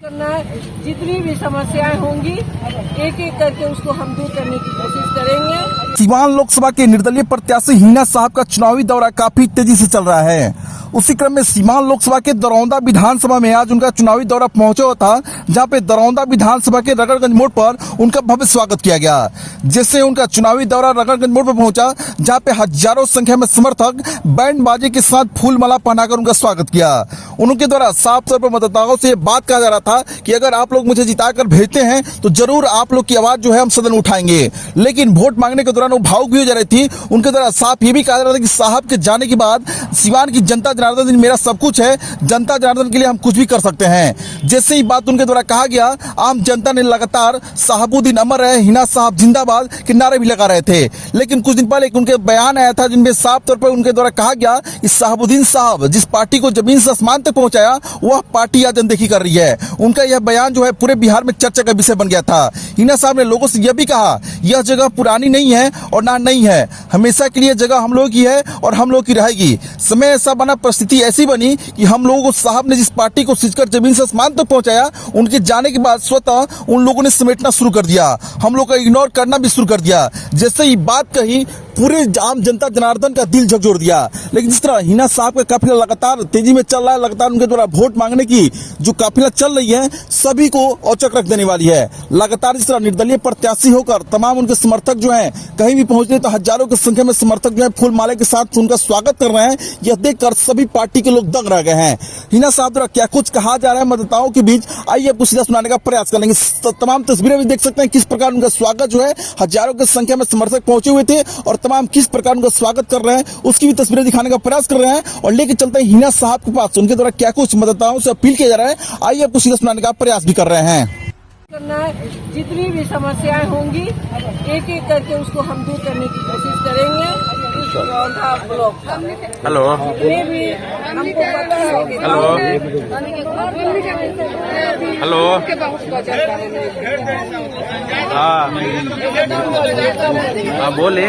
करना है। जितनी भी समस्याएं होंगी एक एक करके उसको हम दूर करने की कोशिश करेंगे। सीवान लोकसभा के निर्दलीय प्रत्याशी हिना साहब का चुनावी दौरा काफी तेजी से चल रहा है। उसी क्रम में सीवान लोकसभा के दरौंदा विधानसभा में आज उनका चुनावी दौरा पहुंचा हुआ था, जहां पे दरौंदा विधानसभा के रगड़गंज मोड़ पर उनका भव्य स्वागत किया गया। जैसे उनका चुनावी दौरा रगड़गंज मोड़ पर पहुंचा, जहां पे हजारों संख्या में समर्थक बैंड बाजे के साथ फूल माला पहनाकर उनका स्वागत किया। उनके द्वारा साफ तौर पर मतदाताओं से बात कहा जा रहा था कि अगर आप लोग मुझे जिताकर भेजते हैं तो जरूर आप लोग की आवाज जो है हम सदन उठाएंगे। लेकिन वोट मांगने के दौरान वो भावुक भी हो जा रही थी। उनके द्वारा साफ ये भी कहा जा रहा था कि साहब के जाने के बाद सीवान की जनता जनार्दन मेरा सब कुछ है, जनता जनार्दन के लिए हम कुछ भी कर सकते हैं। जैसे ही बात उनके द्वारा कहा गया, आम जनता ने लगातार साहबुद्दीन अमर रहे, हिना साहब जिंदाबाद के नारे भी लगा रहे थे। लेकिन कुछ दिन पहले उनके बयान आया था जिनमें साफ तौर पर उनके द्वारा कहा गया कि साहबुद्दीन साहब जिस पार्टी को जमीन से आसमान तक पहुंचाया वह पार्टी आज अनदेखी कर रही है। उनका यह बयान जो है पूरे बिहार में चर्चा का विषय बन गया था। हिना साहब ने लोगों से यह भी कहा, यह जगह पुरानी नहीं है और ना नहीं है, हमेशा के लिए जगह हम लोगों की है और हम लोग की रहेगी। समय ऐसा बना, परिस्थिति ऐसी बनी कि हम लोगों को साहब ने जिस पार्टी को सिंचकर जमीन से आसमान तक पहुंचाया, उनके जाने के बाद स्वतः उन लोगों ने समेटना शुरू कर दिया, हम लोग का इग्नोर करना भी शुरू कर दिया। जैसे ही बात कही, पूरे आम जनता जनार्दन का दिल झकझोर दिया। लेकिन जिस तरह हिना साहब का काफिला लगातार तेजी में चल रहा है, लगातार उनके द्वारा वोट मांगने की जो काफिला चल रही है सभी को औचक रख देने वाली है। लगातार जिस तरह निर्दलीय प्रत्याशी होकर तमाम उनके समर्थक जो हैं कहीं भी पहुंच रहे तो हजारों की संख्या में समर्थक जो है फूल माले के साथ उनका स्वागत कर रहे हैं। यह देखकर सभी पार्टी के लोग दंग रह गए हैं। हिना साहब द्वारा क्या कुछ कहा जा रहा है मतदाताओं के बीच, आइए आपको सीधा सुनाने का प्रयास करेंगे। तमाम तस्वीरें भी देख सकते हैं किस प्रकार उनका स्वागत जो है, हजारों की संख्या में समर्थक पहुंचे हुए थे और तमाम किस प्रकार उनका स्वागत कर रहे हैं उसकी भी तस्वीरें दिखाने का प्रयास कर रहे हैं और लेके चलते हैं हिना साहब के पास। उनके द्वारा क्या कुछ मतदाताओं से अपील किया जा रहा है, आइए आपको सीधा सुनाने का प्रयास भी कर रहे हैं। करना है। जितनी भी समस्याएं होंगी एक एक करके उसको हम दूर करने की कोशिश करेंगे। दरौंदा ब्लॉक का हेलो जितने भी हमको पता है कि हेलो हेलो हाँ बोले।